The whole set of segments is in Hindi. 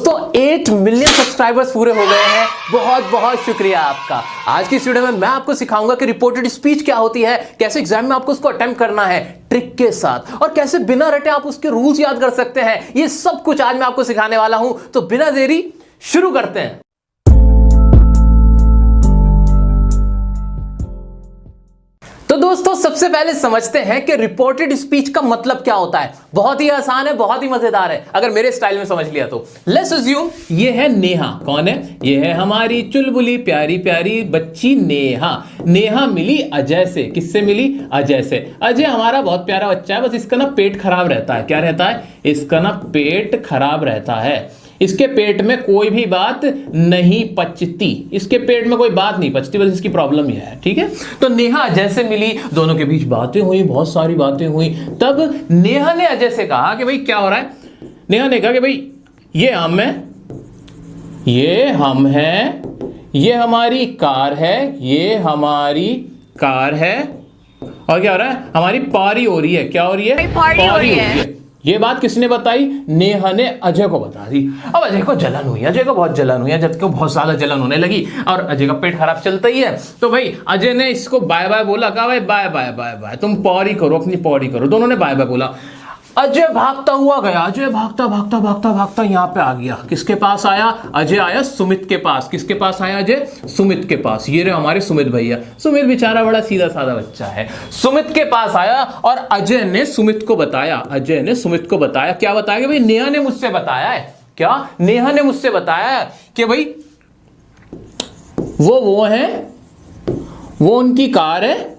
दोस्तों 8 मिलियन सब्सक्राइबर्स पूरे हो गए हैं। बहुत बहुत शुक्रिया आपका। आज की इस वीडियो में मैं आपको सिखाऊंगा कि रिपोर्टेड स्पीच क्या होती है, कैसे एग्जाम में आपको उसको अटेम्प्ट करना है ट्रिक के साथ, और कैसे बिना रटे आप उसके रूल्स याद कर सकते हैं। ये सब कुछ आज मैं आपको सिखाने वाला हूं, तो बिना देरी शुरू करते हैं। तो दोस्तों सबसे पहले समझते हैं कि रिपोर्टेड स्पीच का मतलब क्या होता है। बहुत ही आसान है, बहुत ही मजेदार है अगर मेरे स्टाइल में समझ लिया तो। लेट्स अज्यूम ये है नेहा। कौन है? ये है हमारी चुलबुली प्यारी प्यारी बच्ची नेहा। नेहा मिली अजय से। किससे मिली? अजय से। अजय हमारा बहुत प्यारा बच्चा है, बस इसका ना पेट खराब रहता है। क्या रहता है? इसका ना पेट खराब रहता है। इसके पेट में कोई भी बात नहीं पचती। इसके पेट में कोई बात नहीं पचती, बस इसकी प्रॉब्लम यह है। ठीक है, तो नेहा अजय से मिली, दोनों के बीच बातें हुई, बहुत सारी बातें हुई। तब नेहा ने अजय से कहा कि भाई क्या हो रहा है। नेहा ने कहा कि भाई ये हम है, ये हम हैं, ये हमारी कार है, ये हमारी कार है, और क्या हो रहा है? हमारी पारी हो रही है। क्या हो रही है? पारी हो रही है। ये बात किसने बताई? नेहा ने अजय को बता दी। अब अजय को जलन हुई, अजय को बहुत जलन हुई, अजय को बहुत ज्यादा जलन होने लगी, और अजय का पेट खराब चलता ही है। तो भाई अजय ने इसको बाय बाय बोला। कहा भाई बाय बाय बाय बाय, तुम पौड़ी करो, अपनी पौड़ी करो। दोनों ने बाय बाय बोला। अजय भागता हुआ गया। अजय भागता भागता भागता भागता यहां पे आ गया। किसके पास आया? अजय आया सुमित के पास। किसके पास आया अजय? सुमित के पास। ये रहे हमारे सुमित भैया। सुमित बेचारा बड़ा सीधा साधा बच्चा है। सुमित के पास आया और अजय ने सुमित को बताया। अजय ने सुमित को बताया। क्या बताया? कि भाई नेहा ने मुझसे बताया है। क्या? नेहा ने मुझसे बताया है कि भाई वो है, वो उनकी कार है,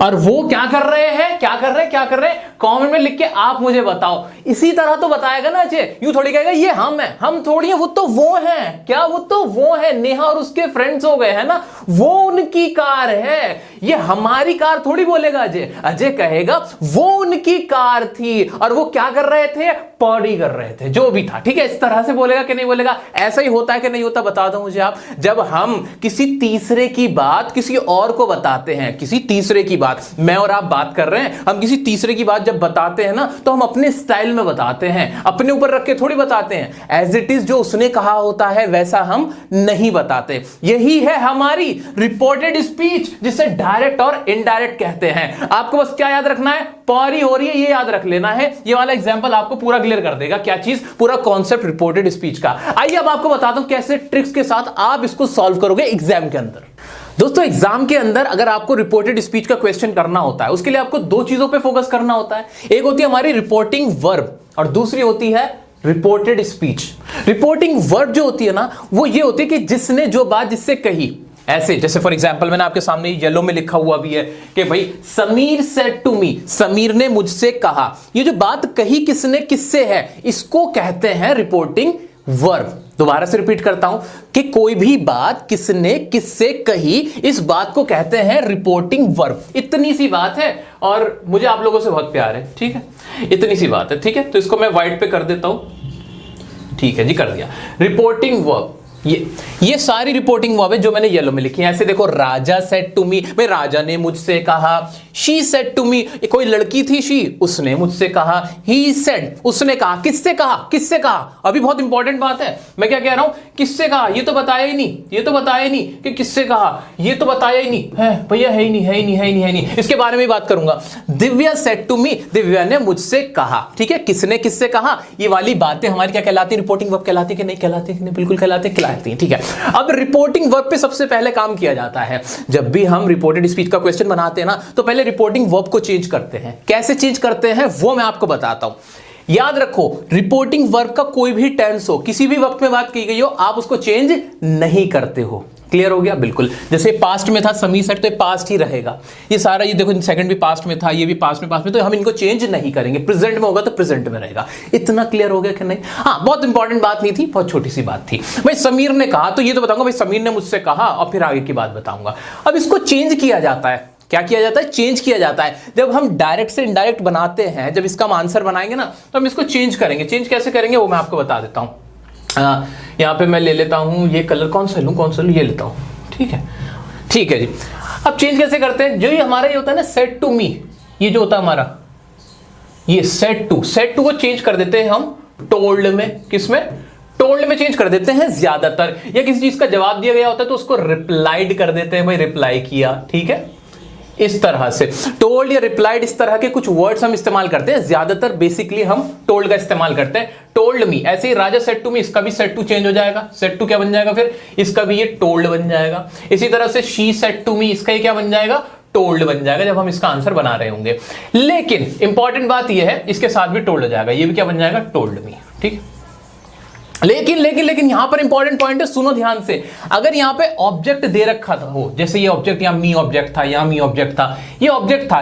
और वो क्या कर रहे हैं, क्या कर रहे हैं, क्या कर रहे हैं, कमेंट में लिख के आप मुझे बताओ। इसी तरह तो बताएगा ना अजय, यूं थोड़ी कहेगा ये हम है, हम थोड़ी है, वो तो वो है। क्या? वो तो वो है। नेहा और उसके फ्रेंड्स हो गए हैं ना, वो उनकी कार है, ये हमारी कार थोड़ी बोलेगा अजय। अजय कहेगा वो उनकी कार थी और वो क्या कर रहे थे? पार्टी कर रहे थे, जो भी था। ठीक है, इस तरह से बोलेगा कि नहीं बोलेगा? ऐसा ही होता है कि नहीं होता? बता दो मुझे आप। जब हम किसी तीसरे की बात किसी और को बताते हैं, किसी तीसरे की बात, मैं और आप बात कर रहे हैं, हम किसी तीसरे की बात जब बताते हैं ना, तो हम अपने स्टाइल में बताते हैं, अपने ऊपर रख के थोड़ी बताते हैं। एज इट इज जो उसने कहा होता है वैसा हम नहीं बताते। यही है हमारी रिपोर्टेड स्पीच, जिसे डायरेक्ट और इनडायरेक्ट कहते हैं। आपको बस क्या याद रखना है? पारी हो रही है, ये याद रख लेना है। ये वाला एग्जांपल आपको पूरा क्लियर कर देगा। क्या चीज? पूरा कॉन्सेप्ट रिपोर्टेड स्पीच का। आइए अब आपको बताता हूं कैसे ट्रिक्स के साथ आप इसको सॉल्व करोगे एग्जाम के अंदर। दोस्तों एग्जाम के अंदर अगर आपको रिपोर्टेड स्पीच का क्वेश्चन करना होता है, उसके लिए आपको दो चीजों पे फोकस करना होता है। एक होती है हमारी रिपोर्टिंग वर्ब और दूसरी होती है रिपोर्टेड स्पीच। रिपोर्टिंग वर्ब जो होती है ना, वो ये होती है कि जिसने जो बात जिससे कही। ऐसे जैसे फॉर एग्जांपल मैंने आपके सामने येलो में लिखा हुआ भी है कि भाई Sameer said to me, Sameer ने मुझसे कहा। ये जो बात कही किसने किससे है, इसको कहते हैं रिपोर्टिंग वर्ब। दोबारा से रिपीट करता हूं कि कोई भी बात किसने किससे कही, इस बात को कहते हैं रिपोर्टिंग वर्ब। इतनी सी बात है और मुझे आप लोगों से बहुत प्यार है। ठीक है, इतनी सी बात है। ठीक है, तो इसको मैं व्हाइट पे कर देता हूं। ठीक है जी, कर दिया। रिपोर्टिंग वर्ब, ये सारी रिपोर्टिंग वर्ब है जो मैंने येलो में लिखी है। ऐसे देखो, राजा सेड टू मी, भाई राजा ने मुझसे कहा। शी सेड टू मी, कोई लड़की थी शी, उसने मुझसे कहा। ही सेड, उसने कहा। किससे कहा? किससे कहा? अभी बहुत इंपॉर्टेंट बात है। मैं क्या कह रहा हूं? किससे कहा? ये तो बताया ही नहीं, ये तो बताया ही नहीं कि किससे कहा, ये तो बताया ही नहीं है भैया, है ही नहीं, है ही नहीं, है ही नहीं, है ही नहीं। इसके बारे में बात करूंगा। Divya said to me, Divya ने मुझसे कहा। ठीक है, किसने किससे कहा, ये वाली बातें हमारी क्या कहलाती है? रिपोर्टिंग वर्ब कहलाती है कि नहीं कहलाती? बिल्कुल कहलाती है। ठीक है, अब रिपोर्टिंग वर्ब पे सबसे पहले काम किया जाता है। जब भी हम रिपोर्टेड स्पीच का क्वेश्चन बनाते हैं ना, तो पहले रिपोर्टिंग वर्ब को चेंज करते हैं। कैसे चेंज करते हैं वो मैं आपको बताता हूं। याद रखो, रिपोर्टिंग वर्ब का कोई भी टेंस हो, किसी भी वक्त में बात की गई हो, आप उसको चेंज नहीं करते हो। क्लियर हो गया? बिल्कुल। जैसे पास्ट में था समीर सेड, तो ये पास्ट ही रहेगा। ये सारा, ये देखो सेकंड भी पास्ट में था, ये भी पास्ट में, तो हम इनको चेंज नहीं करेंगे। प्रेजेंट में होगा तो प्रेजेंट में रहेगा। इतना क्लियर हो गया कि नहीं? हाँ, बहुत इंपॉर्टेंट बात नहीं थी, बहुत छोटी सी बात थी। भाई समीर ने कहा, तो ये तो बताऊंगा भाई समीर ने मुझसे कहा, और फिर आगे की बात बताऊंगा। अब इसको चेंज किया जाता है। क्या किया जाता है? चेंज किया जाता है। जब हम डायरेक्ट से इनडायरेक्ट बनाते हैं, जब इसका हम आंसर बनाएंगे ना, तो हम इसको चेंज करेंगे। चेंज कैसे करेंगे वो मैं आपको बता देता हूं। यहां पे मैं ले लेता हूं, ये कलर कौन सा लूं, कौन सा लूं, ये लेता हूं। ठीक है, ठीक है जी। अब चेंज कैसे करते हैं? जो ये हमारा ये होता है ना सेड टू मी, ये जो होता है हमारा, ये सेड टू को चेंज कर देते हैं हम टोल्ड में। किसमें? टोल्ड में चेंज कर देते हैं ज्यादातर, या किसी चीज का जवाब दिया गया होता है तो उसको रिप्लाइड कर देते हैं, भाई रिप्लाई किया, ठीक है। इस तरह से टोल्ड या रिप्लाइड, इस तरह के कुछ वर्ड्स हम इस्तेमाल करते हैं, ज्यादातर बेसिकली हम टोल्ड का इस्तेमाल करते हैं। टोल्ड मी, ऐसे ही राजा सेड टू मी, इसका भी सेड टू चेंज हो जाएगा, सेड टू क्या बन जाएगा फिर, इसका भी ये टोल्ड बन जाएगा। इसी तरह से शी सेड टू मी, इसका ये क्या बन जाएगा, टोल्ड बन जाएगा जब हम इसका आंसर बना रहे होंगे। लेकिन इंपॉर्टेंट बात यह है, इसके साथ भी टोल्ड हो जाएगा, ये भी क्या बन जाएगा, टोल्ड मी, ठीक। लेकिन लेकिन लेकिन यहां पर इंपॉर्टेंट पॉइंट है, सुनो ध्यान से, अगर यहां पे ऑब्जेक्ट दे रखा था हो, जैसे ये ऑब्जेक्ट, यहां मी ऑब्जेक्ट था, यहां मी ऑब्जेक्ट था, ये ऑब्जेक्ट था,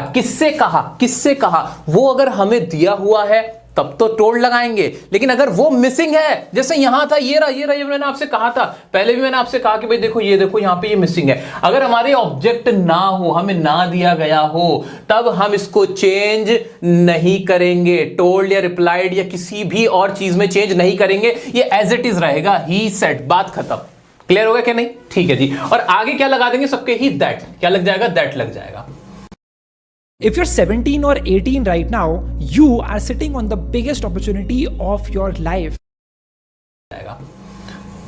किससे कहा, वो अगर हमें दिया हुआ है तब तो टोल्ड लगाएंगे। लेकिन अगर वो मिसिंग है, जैसे यहां था, ये रहा, ये मैंने आपसे कहा था, पहले भी मैंने आपसे कहा कि भाई देखो यहां पे ये मिसिंग है, अगर हमारे ऑब्जेक्ट ना हो, हमें ना दिया गया हो, तब हम इसको चेंज नहीं करेंगे, टोल्ड या रिप्लाइड या किसी भी और चीज में चेंज नहीं करेंगे, ये एज इट इज रहेगा, ही सेड, बात खत्म। क्लियर होगा क्या नहीं, ठीक है जी। और आगे क्या लगा देंगे सबके ही, दैट, क्या लग जाएगा, दैट लग जाएगा। If you're 17 or 18 right now, you are sitting on the biggest opportunity of your life.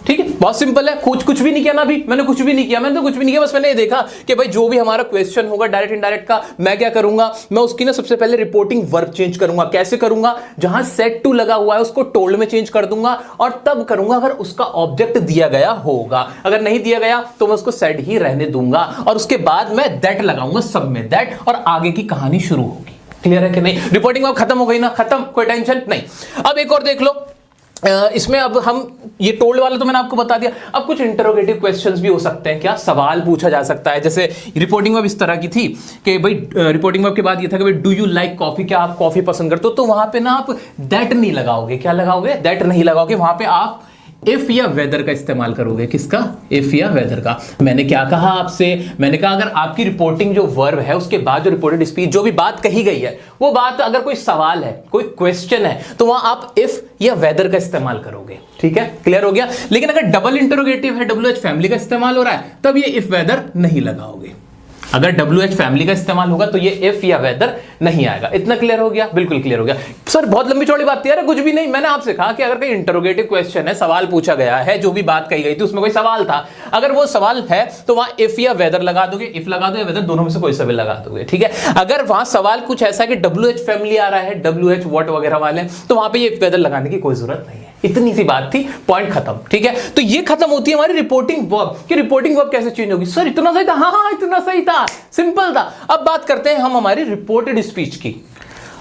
ठीक है, बहुत सिंपल है, कुछ भी नहीं किया ना, अभी मैंने कुछ भी नहीं किया, मैंने तो कुछ भी नहीं किया, बस मैंने ये देखा कि भाई जो भी हमारा क्वेश्चन होगा डायरेक्ट इनडायरेक्ट का, मैं क्या करूंगा, मैं उसकी ना सबसे पहले रिपोर्टिंग वर्ब चेंज करूंगा। कैसे करूंगा, जहां सेड टू लगा हुआ है उसको टोल्ड में चेंज कर दूंगा, और तब करूंगा अगर उसका ऑब्जेक्ट दिया गया होगा, अगर नहीं दिया गया तो मैं उसको सेड ही रहने दूंगा, और उसके बाद मैं दैट लगाऊंगा सब में, दैट, और आगे की कहानी शुरू होगी। क्लियर है कि नहीं, रिपोर्टिंग वर्ब खत्म हो गई ना, खत्म, कोई टेंशन नहीं। अब एक और देख लो, इसमें अब हम ये टोल्ड वाला तो मैंने आपको बता दिया, अब कुछ इंटरोगेटिव क्वेश्चंस भी हो सकते हैं, क्या सवाल पूछा जा सकता है। जैसे रिपोर्टिंग वर्ब इस तरह की थी कि भाई रिपोर्टिंग वर्ब के बाद ये था कि भाई डू यू लाइक कॉफी, क्या आप कॉफी पसंद करते हो, तो वहां पे ना आप दैट नहीं लगाओगे, क्या लगाओगे, दैट नहीं लगाओगे, वहां पे आप इफ या वेदर का इस्तेमाल करोगे। किसका, इफ या वेदर का। मैंने क्या कहा आपसे, मैंने कहा अगर आपकी रिपोर्टिंग जो वर्ब है उसके बाद जो रिपोर्टेड स्पीच, जो भी बात कही गई है, वो बात अगर कोई सवाल है, कोई क्वेश्चन है, तो वहां आप इफ या वेदर का इस्तेमाल करोगे। ठीक है, क्लियर हो गया। लेकिन अगर डबल इंटरोगेटिव है, WH फैमिली का इस्तेमाल हो रहा है, तब ये इफ वेदर नहीं लगाओगे। अगर WH फैमिली का इस्तेमाल होगा तो ये इफ या वेदर नहीं आएगा। इतना क्लियर हो गया, बिल्कुल क्लियर हो गया। सर बहुत लंबी चौड़ी बात थी यार, कुछ भी नहीं, मैंने आपसे कहा कि अगर कोई इंटरोगेटिव क्वेश्चन है, सवाल पूछा गया है, जो भी बात कही गई थी उसमें कोई सवाल था, अगर वो सवाल है तो वहां इफ या वेदर लगा दोगे, इफ लगा दो या वेदर, दोनों में से कोई सा भी लगा दोगे। ठीक है, अगर वहां सवाल कुछ ऐसा कि WH फैमिली आ रहा है, WH व्हाट वगैरह वाले, तो वहां पे ये वेदर लगाने की कोई जरूरत नहीं है। इतनी सी बात थी, पॉइंट खत्म। ठीक है, तो ये खत्म होती है हमारी रिपोर्टिंग वर्ब कि रिपोर्टिंग वर्ब कैसे चेंज होगी। सर इतना सही था, हाँ इतना सही था, सिंपल था। अब बात करते हैं हम हमारी रिपोर्टेड स्पीच की।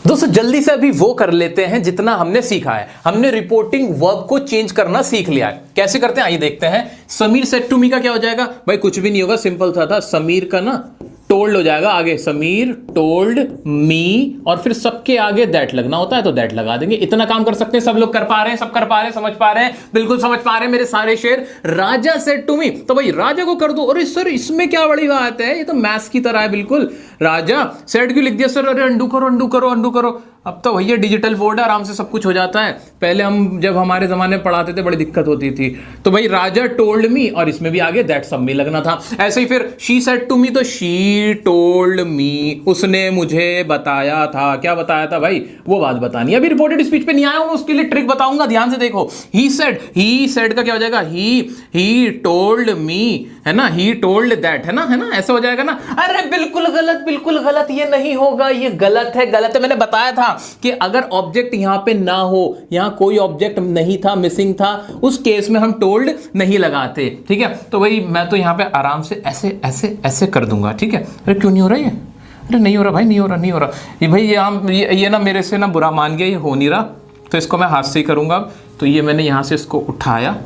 दोस्तों जल्दी से अभी वो कर लेते हैं जितना हमने सीखा है। हमने रिपोर्टिंग वर्ब को चेंज करना सीख लिया है, कैसे करते हैं आइए देखते हैं। समीर सेड टू मी का क्या हो जाएगा भाई, कुछ भी नहीं होगा, सिंपल सा था। समीर का ना टोल्ड हो जाएगा, आगे समीर टोल्ड मी, और फिर सबके आगे दैट लगना होता है तो दैट लगा देंगे। इतना काम कर सकते हैं, सब लोग कर पा रहे हैं, सब कर पा रहे हैं, समझ पा रहे हैं, बिल्कुल समझ पा रहे हैं मेरे सारे शेर। राजा सेड टू मी, तो भाई राजा को कर दो। अरे सर इसमें क्या बड़ी बात है, ये तो मैथ्स की तरह है बिल्कुल। राजा सेड क्यों लिख दिया सर, अरे अंडू करो अंडू करो अंडू करो। अब तो भैया डिजिटल बोर्ड है, आराम से सब कुछ हो जाता है। पहले हम जब हमारे जमाने में पढ़ाते थे बड़ी दिक्कत होती थी। तो भाई राजा टोल्ड मी, और इसमें भी आगे दैट सब में लगना था। ऐसे ही फिर शी सेड टू मी, तो शी टोल्ड मी, उसने मुझे बताया था। क्या बताया था भाई, वो बात बतानी। अभी रिपोर्टेड स्पीच पे नहीं आया हूं, उसके लिए ट्रिक बताऊंगा, ध्यान से देखो। ही सेड का क्या हो जाएगा, ही टोल्ड मी, है ना, ही टोल्ड दैट, है ना, ऐसा हो जाएगा ना। अरे बिल्कुल गलत, ये नहीं होगा, ये गलत है। मैंने बताया था कि अगर ऑब्जेक्ट यहां पे ना हो, यहां कोई ऑब्जेक्ट नहीं था, मिसिंग था, उस केस में हम टोल्ड नहीं लगाते। ठीक है, तो भाई मैं तो यहां पे आराम से ऐसे ऐसे ऐसे कर दूंगा। ठीक है, अरे क्यों नहीं हो रहा है, अरे नहीं हो रहा भाई, नहीं हो रहा ये भाई, ये ना मेरे से ना बुरा मान गया, ये हो नहीं रहा, तो इसको मैं हाथ से ही करूंगा। तो ये मैंने यहां से इसको उठाया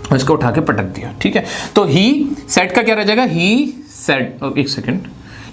और इसको उठा के पटक दिया। ठीक है, तो ही सेड का क्या रह जाएगा, ही सेड, एक सेकेंड,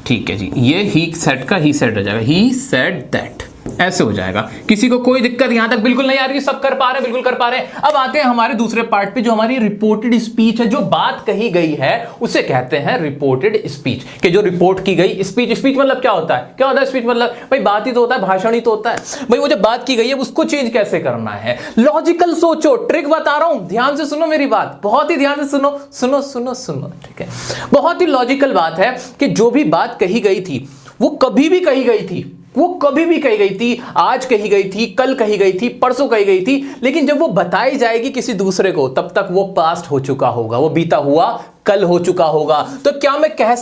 ठीक है जी, ये ही सेड का ही सेड रह जाएगा, ही सेड दैट, ऐसे हो जाएगा। किसी को कोई दिक्कत यहां तक बिल्कुल नहीं आ रही, सब कर पा रहे हैं, बिल्कुल कर पा रहे हैं। अब आते हैं हमारे दूसरे पार्ट पे, जो हमारी रिपोर्टेड स्पीच है, जो बात कही गई है उसे कहते हैं रिपोर्टेड स्पीच। कि जो रिपोर्ट की गई स्पीच मतलब क्या होता है, स्पीच मतलब भाई बात ही तो होता है, भाषण ही तो होता है। भाई वो जब बात की गई है उसको चेंज कैसे करना है, लॉजिकल सोचो, ट्रिक बता रहा हूं, ध्यान से सुनो मेरी बात, बहुत ही ध्यान से सुनो। ठीक है, बहुत ही लॉजिकल बात है कि जो भी बात कही गई थी वो कभी भी कही गई थी, वो कभी भी कही गई थी, आज कही गई थी, कल कही गई थी, परसों कही गई थी, लेकिन जब वो बताई जाएगी किसी दूसरे को तब तक वो पास्ट हो चुका होगा, वो बीता हुआ कल हो चुका होगा। तो क्या मैं कह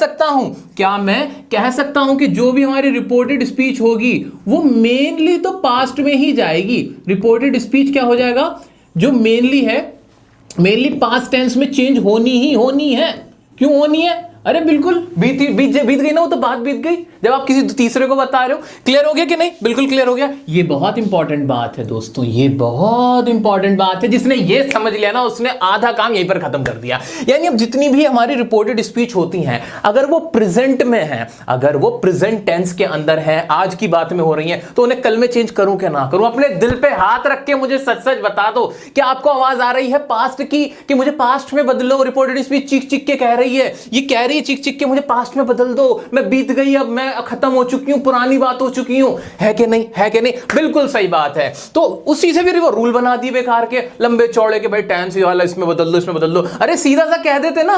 सकता हूं कि जो भी हमारी रिपोर्टेड स्पीच होगी वो मेनली तो पास्ट में ही जाएगी। रिपोर्टेड स्पीच क्या हो जाएगा, जो मेनली पास्ट टेंस में चेंज होनी है। क्यों होनी है? अरे बिल्कुल बीत गई ना, वो तो बात बीत गई जब आप किसी तीसरे को बता रहे हो। क्लियर हो गया कि नहीं? बिल्कुल क्लियर हो गया। ये बहुत इंपॉर्टेंट बात है दोस्तों, ये बहुत इंपॉर्टेंट बात है। जिसने ये समझ लिया ना उसने आधा काम यहीं पर खत्म कर दिया। यानी अब जितनी भी हमारी रिपोर्टेड स्पीच होती हैं, अगर वो प्रेजेंट में है, अगर वो प्रेजेंट टेंस के अंदर है, आज की बात में हो रही है, तो उन्हें कल में चेंज करूं क्या ना करूं? अपने दिल पे हाथ रख के मुझे सच सच बता दो, क्या आपको आवाज आ रही है पास्ट की कि मुझे पास्ट में बदलो? रिपोर्टेड स्पीच चीख चीख के कह रही है, ये कह रही है चीख चीख के मुझे पास्ट में बदल दो, मैं बीत गई, अब मैं खत्म हो चुकी हूं, पुरानी बात हो चुकी हूं। है कि नहीं? है कि नहीं? बिल्कुल सही बात है। तो उसी से फिर वो रूल बना दिए बेकार के, लंबे चौड़े के, भाई टेंस वाला इसमें बदल दो, इसमें बदल दो। अरे सीधा सा कह देते ना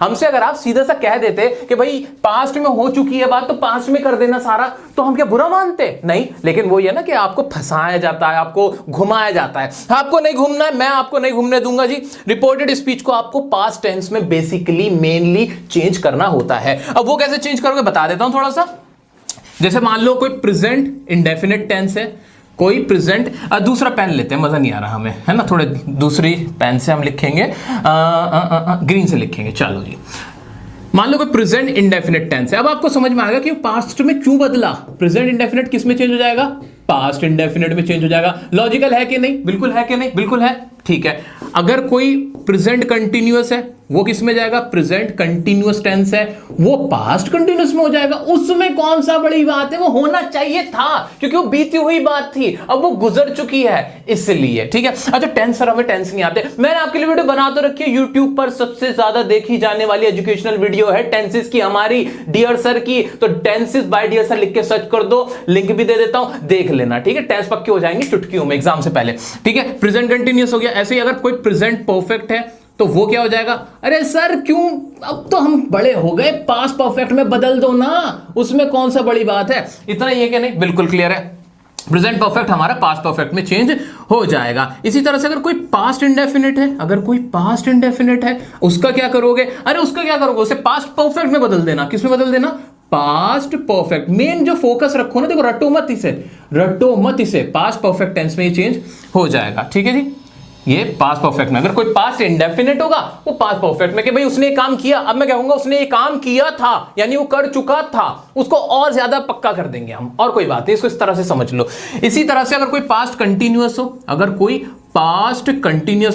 हमसे अगर आप सीधा सा कह देते कि भाई पास्ट में हो चुकी है बात, तो पास्ट में कर देना सारा, तो हम क्या बुरा मानते? नहीं। लेकिन वो ये ना कि आपको फंसाया जाता है, आपको घुमाया जाता है। आपको नहीं घूमना है, मैं आपको नहीं घूमने दूंगा जी। रिपोर्टेड स्पीच को आपको पास्ट टेंस में बेसिकली मेनली चेंज करना होता है। अब वो कैसे चेंज करोगे बता देता हूं थोड़ा सा। जैसे मान लो कोई प्रेजेंट इंडेफिनिट टेंस है, कोई प्रेजेंट, दूसरा पेन लेते हैं, मजा नहीं आ रहा हमें, है ना, थोड़े दूसरी पेन से हम लिखेंगे, ग्रीन से लिखेंगे। चलो जी, मान लो कोई प्रेजेंट इंडेफिनिट टेंस है। अब आपको समझ में आएगा कि पास्ट में क्यों बदला। प्रेजेंट इंडेफिनिट किस में चेंज हो जाएगा? पास्ट इंडेफिनिट में चेंज हो जाएगा। लॉजिकल है कि नहीं? बिल्कुल है कि नहीं? बिल्कुल है। ठीक है। अगर कोई प्रेजेंट कंटिन्यूअस है, वो किस में जाएगा? प्रेजेंट कंटिन्यूअस टेंस है, वो पास्ट कंटिन्यूअस में हो जाएगा। उसमें कौन सा बड़ी बात है? वो होना चाहिए था क्योंकि वो बीती हुई बात थी, अब वो गुजर चुकी है इसलिए। ठीक है। अच्छा, टेंस सर हमें टेंस नहीं आते। मैंने आपके लिए वीडियो बना तो रखी है, यूट्यूब पर सबसे ज्यादा देखी जाने वाली एजुकेशनल वीडियो है टेंसेस की, हमारी डियर सर की। तो टेंसेस बाय डियर सर लिख के सर्च कर दो, लिंक भी दे देता हूं, देख लेना। ठीक है। टेंस पक्के हो जाएंगे चुटकियों में एग्जाम से पहले। ठीक है। प्रेजेंट कंटिन्यूअस हो गया। ऐसे ही अगर कोई प्रेजेंट परफेक्ट है तो वो क्या हो जाएगा? अरे सर क्यों, अब तो हम बड़े हो गए, पास्ट परफेक्ट में बदल दो ना, उसमें कौन सा बड़ी बात है? इतना ही है कि नहीं? बिल्कुल क्लियर है। प्रेजेंट परफेक्ट हमारा पास्ट परफेक्ट में चेंज हो जाएगा। इसी तरह से अगर कोई पास्ट इंडेफिनिट है, उसका क्या करोगे? अरे उसका क्या करोगे? उसे पास्ट परफेक्ट में बदल देना। किस में बदल देना? Past perfect. मेन जो फोकस रखो ना, देखो रटो मत इसे, पास्ट परफेक्ट टेंस में ये चेंज हो जाएगा। ठीक है जी। ये पास्ट परफेक्ट में। अगर कोई पास्ट इंडेफिनिट होगा वो पास्ट परफेक्ट में कि भाई उसने ये काम किया, अब मैं कहूंगा उसने ये काम किया था, यानी वो कर चुका था, उसको और ज्यादा पक्का कर देंगे हम, और कोई बात नहीं, इसको इस तरह से समझ लो। इसी तरह से अगर कोई पास्ट कंटिन्यूअस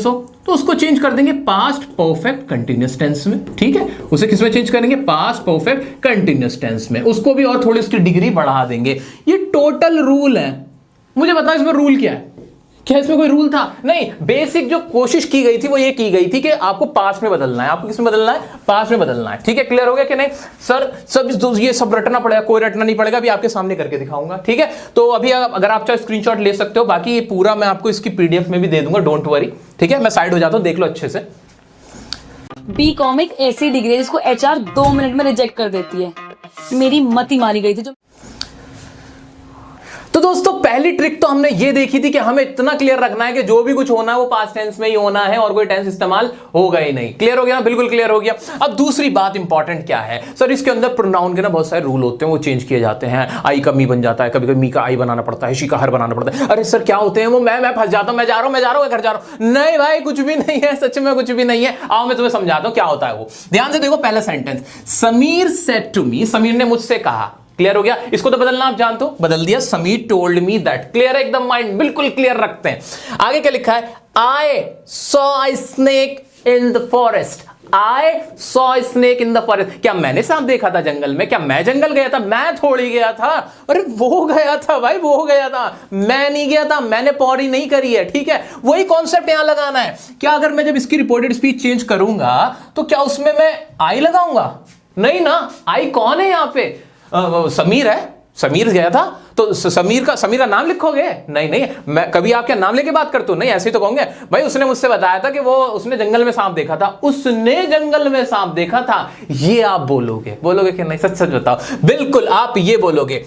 हो, तो उसको चेंज कर देंगे पास्ट परफेक्ट कंटिन्यूअस टेंस में। ठीक है। उसे किस में चेंज करेंगे? पास्ट परफेक्ट कंटिन्यूअस टेंस में। उसको भी और थोड़ी उसकी डिग्री बढ़ा देंगे। ये टोटल रूल है। मुझे बताओ इसमें रूल क्या है? क्या इसमें कोई रूल था? नहीं। बेसिक जो कोशिश की गई थी वो ये की गई थी कि आपको पास्ट में बदलना है। आपको किस में बदलना है? पास्ट में बदलना है। ठीक है। क्लियर हो गया कि नहीं? सर सब ये सब रटना पड़ेगा? कोई रटना नहीं पड़ेगा, अभी आपके सामने करके दिखाऊंगा। ठीक है। तो अभी अगर आप चाहे स्क्रीनशॉट ले सकते हो, बाकी ये पूरा मैं आपको इसकी पीडीएफ में भी दे दूंगा, डोंट वरी। ठीक है। मैं साइड हो जाता हूं, देख लो अच्छे से। बीकॉम एक ऐसी डिग्री है जिसको एचआर 2 मिनट में रिजेक्ट कर देती है। मेरी मत ही मारी गई थी। तो दोस्तों पहली ट्रिक तो हमने ये देखी थी कि हमें इतना क्लियर रखना है कि जो भी कुछ होना है वो पास्ट टेंस में ही होना है और कोई टेंस इस्तेमाल होगा ही नहीं। क्लियर हो गया? बिल्कुल क्लियर हो गया। अब दूसरी बात इंपॉर्टेंट क्या है सर, इसके अंदर प्रोनाउन के ना बहुत सारे रूल होते हैं, वो चेंज किए जाते हैं। आई का मी बन जाता है, कभी कभी मी का आई बनाना पड़ता है, शी का हर बनाना पड़ता है। अरे सर क्या होते हैं वो? मैं फंस जाता हूं, मैं जा रहा हूं घर जा रहा हूं। नहीं भाई कुछ भी नहीं है, सच में कुछ भी नहीं है। आओ मैं तुम्हें समझाता हूं क्या होता है वो। ध्यान से देखो पहला sentence, Sameer said to me, Sameer ने मुझसे कहा। क्लियर हो गया? इसको तो बदलना आप जानते हो, बदल दिया, Sameer told me that. Clear है एकदम? माइंड बिल्कुल क्लियर रखते हैं। आगे क्या लिखा है? I saw a snake in the forest. I saw a snake in the forest. क्या मैंने सांप देखा था जंगल में? क्या मैं जंगल गया था? मैं थोड़ी गया था। अरे वो गया था भाई, वो गया था, मैं नहीं गया था, मैंने पौड़ी नहीं करी है। ठीक है। वही कॉन्सेप्ट यहां लगाना है। क्या अगर मैं जब इसकी रिपोर्टेड स्पीच चेंज करूंगा तो क्या उसमें मैं आई लगाऊंगा? नहीं ना। आई कौन है यहां पे? समीर है, समीर गया था तो समीर का नाम लिखोगे? नहीं, मैं कभी आप क्या नाम लेके बात करते हो? नहीं, ऐसे ही तो कहोगे भाई उसने मुझसे बताया था कि वो उसने जंगल में सांप देखा था, उसने जंगल में सांप देखा था, ये आप बोलोगे कि नहीं? सच बताओ। बिल्कुल आप ये बोलोगे।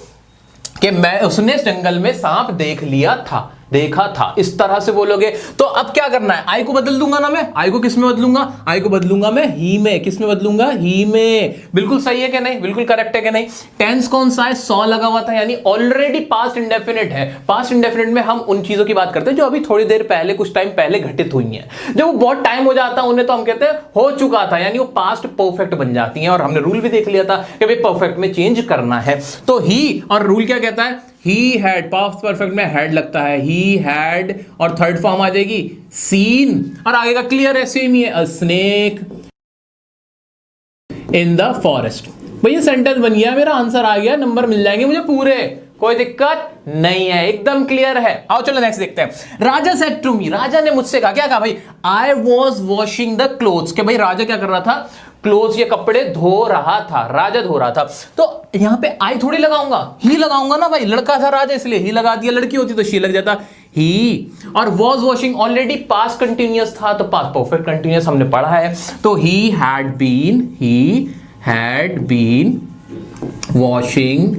कि मैं उसने जंगल में सांप देख लिया था, देखा था, इस तरह से बोलोगे। तो अब क्या करना है, आई को बदल दूंगा ना मैं, आई को किस में बदलूंगा, आई को बदलूंगा मैं ही में, किस में बदलूंगा, ही में। बिल्कुल सही है कि नहीं, बिल्कुल करेक्ट है कि नहीं। टेंस कौन सा है, सॉ लगा हुआ था, यानी ऑलरेडी पास्ट इंडेफिनिट है। पास्ट इंडेफिनिट में हम उन चीजों की बात करते हैं जो अभी थोड़ी देर पहले, कुछ टाइम पहले घटित हुई हैं। जब वो बहुत टाइम हो जाता है उन्हें तो हम कहते हैं हो चुका था, यानी वो पास्ट परफेक्ट बन जाती हैं। और हमने रूल भी देख लिया था कि भाई परफेक्ट में चेंज करना है। तो ही और रूल क्या कहता है, ही हैड, पास्ट परफेक्ट में हैड लगता है, ही हैड, और थर्ड फॉर्म आ जाएगी सीन, और आगे का क्लियर है, सेम ही है, अ स्नेक इन द फॉरेस्ट। भाई ये सेंटेंस बन गया, मेरा आंसर आ गया, नंबर मिल जाएंगे मुझे पूरे, कोई दिक्कत नहीं है, एकदम क्लियर है। आओ चलो नेक्स्ट देखते हैं। राजा सेड टू मी, राजा ने मुझसे कहा, क्या कहा भाई, I was washing the clothes, कि भाई राजा क्या कर रहा था, क्लोथ्स, ये कपड़े धो रहा था, राजा धो रहा था। तो यहां पे आई थोड़ी लगाऊंगा, ही लगाऊंगा ना भाई, लड़का था राजा इसलिए ही लगा दिया, लड़की होती तो शी लग जाता, ही। और was washing already past continuous था, तो पास्ट परफेक्ट कंटिन्यूअस हमने पढ़ा है, तो ही हैड बीन वॉशिंग,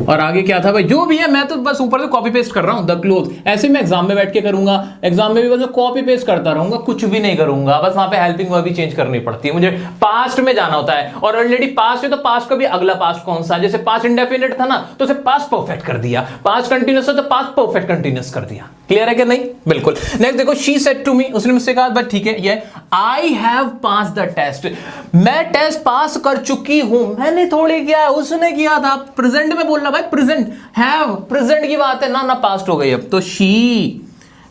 और आगे क्या था भाई, जो भी है मैं तो बस ऊपर से कॉपी पेस्ट कर रहा हूं, द क्लोथ। ऐसे मैं एग्जाम में बैठ के करूंगा, एग्जाम में भी बस कॉपी पेस्ट करता रहूंगा, कुछ भी नहीं करूंगा, बस वहां पे हेल्पिंग वर्ब भी चेंज करनी पड़ती है, मुझे पास्ट में जाना होता है। और ऑलरेडी पास्ट है तो पास्ट का भी अगला पास्ट कौन सा, जैसे पास्ट इंडेफिनिट था ना तो उसे पास्ट परफेक्ट कर दिया, पास्ट कंटिन्यूअस है तो पास्ट परफेक्ट कंटिन्यूअस कर दिया। क्लियर है कि नहीं, बिल्कुल। नेक्स्ट देखो, शी सेड टू मी, उसने मुझसे कहा, बट ठीक है, ये I have pass the test, मैं टेस्ट पास कर चुकी हूं, मैंने थोड़ी किया, उसने किया था। प्रेजेंट में बोलना भाई, प्रेजेंट हैव, प्रेजेंट की बात है ना पास्ट हो गई अब, तो शी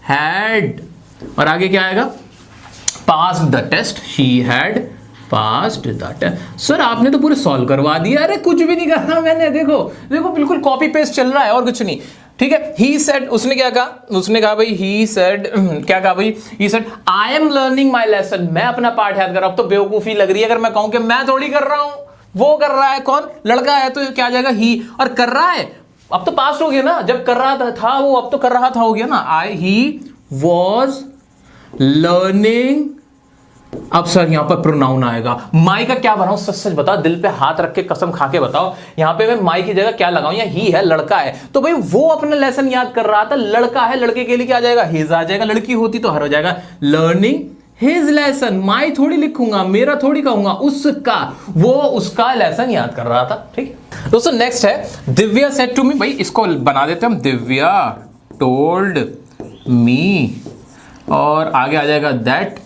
हैड, और आगे क्या आएगा, pass the test, she had passed the test. Sir आपने तो पूरे सॉल्व करवा दिया, अरे कुछ भी नहीं करना मैंने, देखो देखो बिल्कुल कॉपी पेस्ट चल रहा है और कुछ नहीं, ठीक है। ही सेड, उसने क्या कहा, उसने कहा भाई, ही सेड, क्या कहा भाई, he said I am learning my lesson, मैं अपना पाठ याद कर रहा हूं। अब तो बेवकूफी लग रही है अगर मैं कहूं कि मैं थोड़ी कर रहा हूं, वो कर रहा है, कौन, लड़का है, तो क्या आ जाएगा ही, और कर रहा है अब तो पास्ट हो गया ना, जब कर रहा था वो अब तो कर रहा था हो गया ना, ही वॉज लर्निंग। अब सर यहां पर प्रोनाउन आएगा, माई का क्या बनाऊं, सच सच बताओ, दिल पे हाथ रख के कसम खा के बताओ, यहां पे मैं माई की जगह क्या लगाऊं, या ही है, लड़का है, तो भाई वो अपना लेसन याद कर रहा था, लड़का है, लड़के के लिए क्या आ जाएगा, हिज आ जाएगा, लड़की होती तो हर हो जाएगा, लर्निंग हिज लेसन। माई थोड़ी लिखूंगा, मेरा थोड़ी कहूंगा, उसका, वो उसका लेसन याद कर रहा था, ठीक है दोस्तों। नेक्स्ट है, दिव्या सेड टू मी, भाई इसको बना देते हम, दिव्या टोल्ड मी, और आगे आ जाएगा दैट।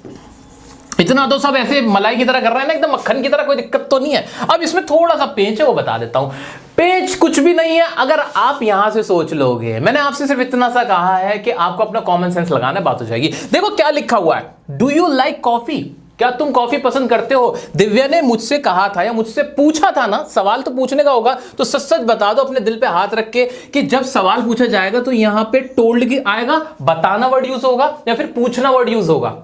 इतना तो सब ऐसे मलाई की तरह कर रहे हैं ना, एकदम मक्खन की तरह, कोई दिक्कत तो नहीं है। अब इसमें थोड़ा सा पेच है, वो बता देता हूं। पेच कुछ भी नहीं है, अगर आप यहां से सोच लोगे, मैंने आपसे सिर्फ इतना सा कहा है कि आपको अपना कॉमन सेंस लगाना है, बात हो जाएगी। देखो क्या लिखा हुआ है, डू यू लाइक कॉफी, क्या तुम कॉफी पसंद करते हो। दिव्या ने मुझसे कहा था या मुझसे पूछा था ना, सवाल तो पूछने का होगा, तो सच सच बता दो अपने दिल पे हाथ रख के कि जब सवाल पूछा जाएगा तो यहां पे टोल्ड की आएगा, बताना वर्ड यूज होगा या फिर पूछना वर्ड यूज होगा।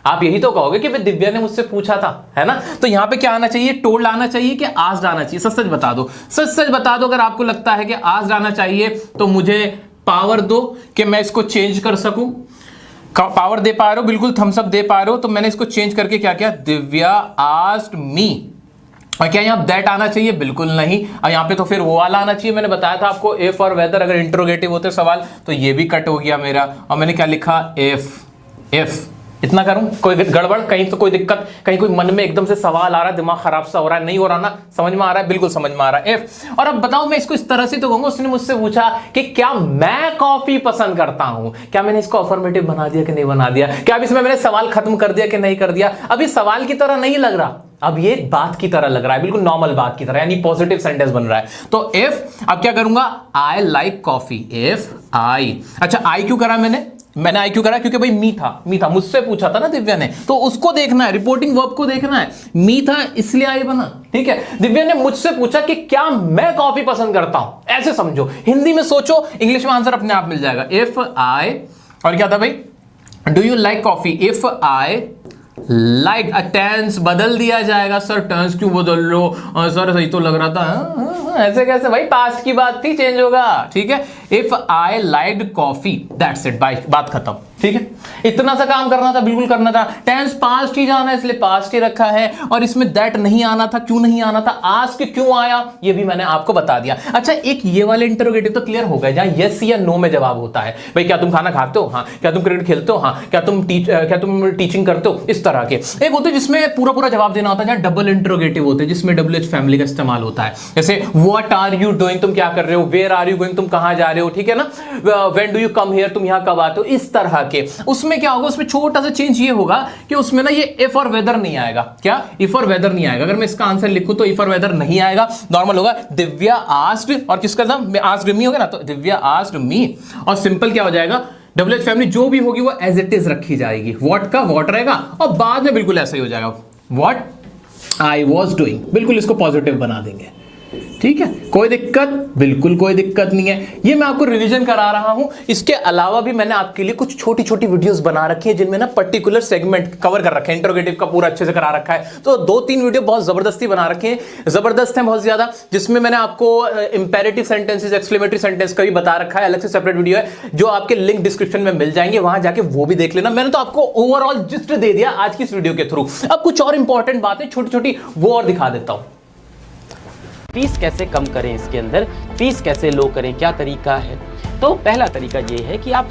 आप यही तो कहोगे कि दिव्या ने मुझसे पूछा था, है ना, तो यहां पे क्या आना चाहिए, टोल्ड आना चाहिए कि आस्क्ड आना चाहिए। सच सच बता दो, सच सच बता दो। अगर आपको लगता है कि आस्क्ड आना चाहिए तो मुझे पावर दो कि मैं इसको चेंज कर सकूं। पावर दे पा रहे हो, बिल्कुल थम्स अप दे पा रहे हो, तो मैंने इसको चेंज करके क्या किया, दिव्या आस्क्ड मी। और क्या यहाँ दैट आना चाहिए, बिल्कुल नहीं। और यहाँ पे तो फिर वो वाला आना चाहिए, मैंने बताया था आपको, इफ और वेदर अगर इंट्रोगेटिव होते सवाल तो ये भी कट हो गया मेरा। और मैंने क्या लिखा, इफ। इतना करूं, कोई गड़बड़ कहीं तो कोई दिक्कत, कहीं कोई मन में एकदम से सवाल आ रहा है, दिमाग खराब सा हो रहा है, नहीं हो रहा ना, समझ में आ रहा है, बिल्कुल समझ में आ रहा है, इफ। और अब बताओ मैं इसको इस तरह से तो कहूंगा, उसने मुझसे पूछा कि क्या मैं कॉफी पसंद करता हूं, क्या मैंने इसको अफर्मेटिव बना दिया कि नहीं बना दिया, क्या अब इसमें मैंने सवाल खत्म कर दिया कि नहीं कर दिया। अभी सवाल की तरह नहीं लग रहा, अब ये बात की तरह लग रहा है, बिल्कुल नॉर्मल बात की तरह, यानी पॉजिटिव सेंटेंस बन रहा है। तो इफ, अब क्या करूंगा, आई लाइक कॉफी, इफ आई। अच्छा आई क्यों करा मैंने आई क्यों करा, क्योंकि भाई मी था, मुझसे पूछा था ना दिव्या ने, तो उसको देखना है, रिपोर्टिंग वर्ब को देखना है, मी था इसलिए आई बना, ठीक है। दिव्या ने मुझसे पूछा कि क्या मैं कॉफी पसंद करता हूं, ऐसे समझो, हिंदी में सोचो, इंग्लिश में आंसर अपने आप मिल जाएगा। इफ आई, और क्या था भाई, do you like coffee, if I like, tense बदल दिया जाएगा। सर टेंस क्यों बदल लो, सर सही तो लग रहा था, ऐसे कैसे भाई, पास्ट की बात थी, चेंज होगा, ठीक है। If I liked coffee, that's it, बात खत्म, ठीक है। इतना सा काम करना था, बिल्कुल करना था। टेंस पास्ट ही जाना है इसलिए पास्ट ही रखा है, और इसमें दैट नहीं आना था, क्यों नहीं आना था, आस्क क्यों आया ये भी मैंने आपको बता दिया। अच्छा, एक ये वाले इंटरोगेटिव तो क्लियर हो गए जहां यस या नो में जवाब होता है। भाई क्या तुम खाना खाते हो? हाँ। क्या तुम क्रिकेट खेलते हो? हाँ। क्या तुम टीचिंग करते हो? इस तरह के। एक होते जिसमें पूरा पूरा जवाब देना होता है, जहां डबल इंटरोगेटिव होते हैं जिसमें WH फैमिली का इस्तेमाल होता है। जैसे व्हाट आर यू डूइंग, तुम क्या कर रहे हो, वेयर आर यू गोइंग, तुम कहां जा रहे हो, ठीक है ना, when do you come here, तुम यहां कब आते हो, इस तरह के। उसमें क्या होगा, उसमें छोटा सा चेंज ये होगा कि उसमें ना ये इफ और वेदर नहीं आएगा। क्या? इफ और वेदर नहीं आएगा। अगर मैं इसका आंसर लिखूं तो इफ और वेदर नहीं आएगा, नॉर्मल होगा दिव्या आस्क्ड, और किसका था, मैं आस्क्ड मी होगा ना, तो दिव्या आस्क्ड मी, और सिंपल क्या हो जाएगा, WH फैमिली जो भी होगी वो एज इट इज रखी जाएगी, व्हाट का व्हाट रहेगा, और बाद में बिल्कुल ऐसा ही हो जाएगा, व्हाट आई वॉज डूइंग, बिल्कुल इसको पॉजिटिव बना देंगे। ठीक है, कोई दिक्कत? बिल्कुल कोई दिक्कत नहीं है। ये मैं आपको रिवीजन करा रहा हूं। इसके अलावा भी मैंने आपके लिए कुछ छोटी छोटी वीडियोस बना रखी है जिनमें ना पर्टिकुलर सेगमेंट कवर कर रखा है, इंटरोगेटिव का पूरा अच्छे से करा रखा है। तो 2-3 वीडियो बहुत जबरदस्ती बना रखे हैं, जबरदस्त है बहुत ज्यादा, जिसमें मैंने आपको इंपेरेटिव सेंटेंसेस, एक्सक्लेमेटरी सेंटेंस का भी बता रखा है, अलग से सेपरेट वीडियो है जो आपके लिंक डिस्क्रिप्शन में मिल जाएंगे, वहां जाके वो भी देख लेना। मैंने तो आपको ओवरऑल जिस्ट दे दिया आज की इस वीडियो के थ्रू। अब कुछ और इंपॉर्टेंट बातें छोटी छोटी वो और दिखा देता हूं। फीस कैसे कम करें, इसके अंदर फीस कैसे लो करें, क्या तरीका है? तो पहला तरीका ये है कि आप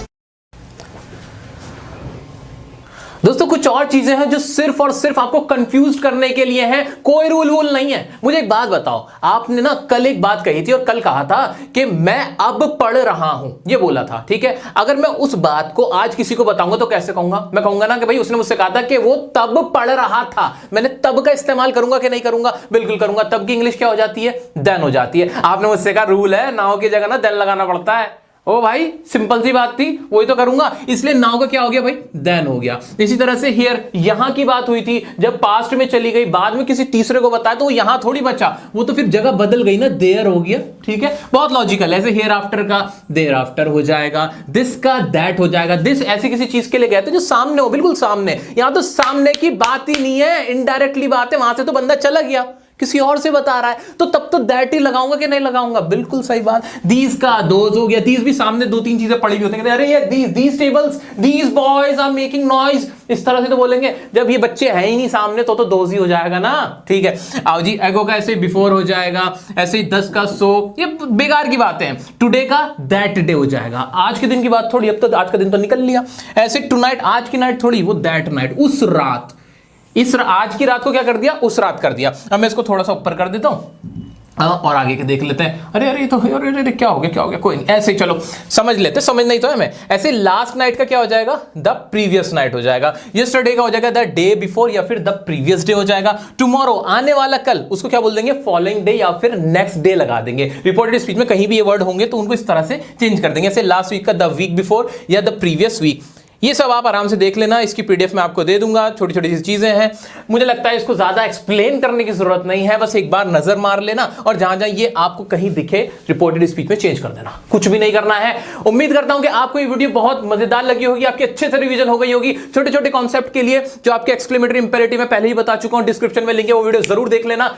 दोस्तों कुछ और चीजें हैं जो सिर्फ और सिर्फ आपको कंफ्यूज करने के लिए हैं, कोई रूल वूल नहीं है। मुझे एक बात बताओ, आपने ना कल एक बात कही थी और कल कहा था कि मैं अब पढ़ रहा हूं, ये बोला था, ठीक है। अगर मैं उस बात को आज किसी को बताऊंगा तो कैसे कहूंगा? मैं कहूंगा ना कि भाई उसने मुझसे कहा था कि वो तब पढ़ रहा था। मैंने तब का इस्तेमाल करूंगा कि नहीं करूंगा? बिल्कुल करूंगा। तब की इंग्लिश क्या हो जाती है? देन हो जाती है। आपने मुझसे कहा रूल है नाउ की जगह ना देन लगाना पड़ता है। ओ भाई सिंपल सी बात थी, वही तो करूंगा, इसलिए नाउ का क्या हो गया भाई? देन हो गया। इसी तरह से हियर, यहां की बात हुई थी, जब पास्ट में चली गई बाद में किसी तीसरे को बताया तो यहां थोड़ी बचा, वो तो फिर जगह बदल गई ना, देयर हो गया। ठीक है, बहुत लॉजिकल है। ऐसे हियर आफ्टर का देयर आफ्टर हो जाएगा, दिस का दैट हो जाएगा। दिस ऐसी किसी चीज के लिए गए थे जो सामने हो, बिल्कुल सामने। यहां तो सामने की बात ही नहीं है, इनडायरेक्टली बात है, वहां से तो बंदा चला गया, किसी और से बता रहा है, तो तब तो दैट ही लगाऊंगा कि नहीं लगाऊंगा? बिल्कुल सही बात। दीज का दोज हो गया, दीज भी सामने 2-3 चीजें पड़ी हुई होती हैं, अरे ये these tables, these boys are making noise, इस तरह से तो बोलेंगे। जब ये बच्चे हैं ही नहीं सामने तो दोज ही हो जाएगा ना। ठीक है, आओ जी, एगो का ऐसे बिफोर हो जाएगा, ऐसे ही 10 का सो, ये बेकार की बातें हैं। टुडे का दैट डे हो जाएगा, आज के दिन की बात थोड़ी, अब तो आज का दिन तो निकल लिया। ऐसे टुनाइट, आज की नाइट थोड़ी, वो दैट नाइट, उस रात। आज की रात को क्या कर दिया? उस रात कर दिया। अब मैं इसको थोड़ा सा ऊपर कर देता हूं और आगे के देख लेते हैं। अरे अरे तो अरे क्या हो गया, कोई नहीं, ऐसे ही चलो समझ लेते, समझ नहीं तो है मैं। ऐसे लास्ट नाइट का क्या हो जाएगा? द प्रीवियस नाइट हो जाएगा। यस्टरडे का हो जाएगा द डे बिफोर या फिर द प्रीवियस डे हो जाएगा। टुमारो, आने वाला कल, उसको क्या बोल देंगे? फॉलोइंग डे या फिर नेक्स्ट डे लगा देंगे। रिपोर्टेड स्पीच में कहीं भी ये वर्ड होंगे तो उनको इस तरह से चेंज कर देंगे। ऐसे लास्ट वीक का द वीक बिफोर या द प्रीवियस वीक। ये सब आप आराम से देख लेना, इसकी पीडीएफ मैं आपको दे दूंगा। छोटी छोटी चीजें हैं, मुझे लगता है इसको ज्यादा एक्सप्लेन करने की जरूरत नहीं है, बस एक बार नजर मार लेना और जहां जहां ये आपको कहीं दिखे रिपोर्टेड स्पीच में चेंज कर देना, कुछ भी नहीं करना है। उम्मीद करता हूं कि आपको ये वीडियो बहुत मजेदार लगी होगी, आपकी अच्छे से रिवीजन हो गई होगी। छोटे छोटे कॉन्सेप्ट के लिए जो आपके एक्सक्लेमेटरी इंपेरेटिव में पहले ही बता चुका हूं, डिस्क्रिप्शन में लिंक है, वो वीडियो जरूर देख लेना।